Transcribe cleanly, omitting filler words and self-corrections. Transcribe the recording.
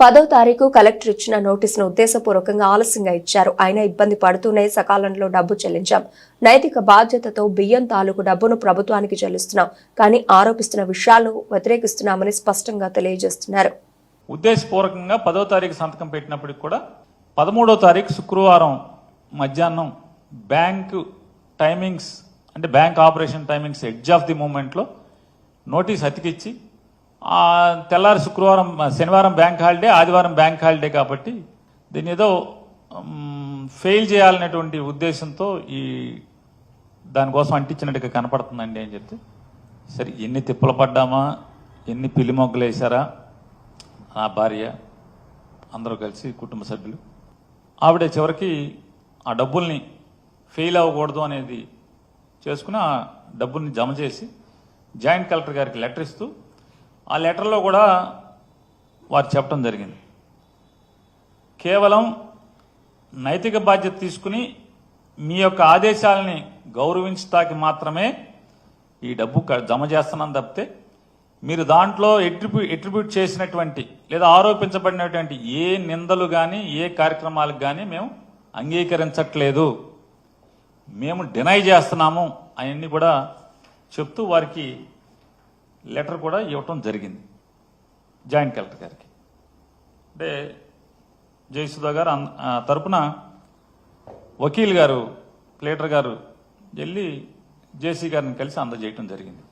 10వ తారీఖు కలెక్టర్ ఇచ్చిన నోటీసును ఉద్దేశపూర్వకంగా ఆలస్యంగా ఇచ్చారు. అయినా ఇబ్బంది పడుతూనే సకాలంలో డబ్బు చెల్లించాం. నైతిక బాధ్యతతో బియ్యం తాలూకు డబ్బును ప్రభుత్వానికి చెల్లిస్తున్నాం. కానీ ఆరోపిస్తున్న విషయాలను వ్యతిరేకిస్తున్నామని స్పష్టంగా తెలియజేస్తున్నారు. ఉద్దేశపూర్వకంగా 10వ తారీఖు సంతకం పెట్టినప్పటికి కూడా 13వ తారీఖు శుక్రవారం మధ్యాహ్నం బ్యాంకు టైమింగ్స్ అంటే bank operation timings edge of the మూమెంట్లో నోటీస్ అతికిచ్చి తెల్లారి శనివారం బ్యాంక్ హాలిడే, ఆదివారం బ్యాంక్ హాలిడే కాబట్టి దీన్ని ఏదో ఫెయిల్ చేయాలనేటువంటి ఉద్దేశంతో దానికోసం అంటించినట్టుగా కనపడుతుందండి అని చెప్తే, సరే ఎన్ని తిప్పలు పడ్డామా, ఎన్ని పిల్లి మొగ్గలు వేశారా, నా భార్య అందరూ కలిసి కుటుంబ సభ్యులు ఆవిడ చివరికి ఆ డబ్బుల్ని ఫెయిల్ అవ్వకూడదు అనేది చేసుకుని ఆ డబ్బుల్ని జమ చేసి జాయింట్ కలెక్టర్ గారికి లెటర్ ఇస్తూ ఆ లెటర్లో కూడా వారు చెప్పడం జరిగింది, కేవలం నైతిక బాధ్యత తీసుకుని మీ యొక్క ఆదేశాలని గౌరవించడానికి మాత్రమే ఈ డబ్బు జమ చేస్తున్నాను తప్పితే మీరు దాంట్లో ఎట్రిబ్యూట్ చేసినటువంటి లేదా ఆరోపించబడినటువంటి ఏ నిందలు కానీ ఏ కార్యక్రమాలకు కానీ మేము అంగీకరించట్లేదు, మేము డినై చేస్తున్నాము అవన్నీ కూడా చెప్తూ వారికి లెటర్ కూడా ఇవ్వటం జరిగింది జాయింట్ కలెక్టర్ గారికి. అంటే జయసుధా గారు తరపున వకీల్ గారు, ప్లేటర్ గారు వెళ్ళి జేసీ గారిని కలిసి అందజేయటం జరిగింది.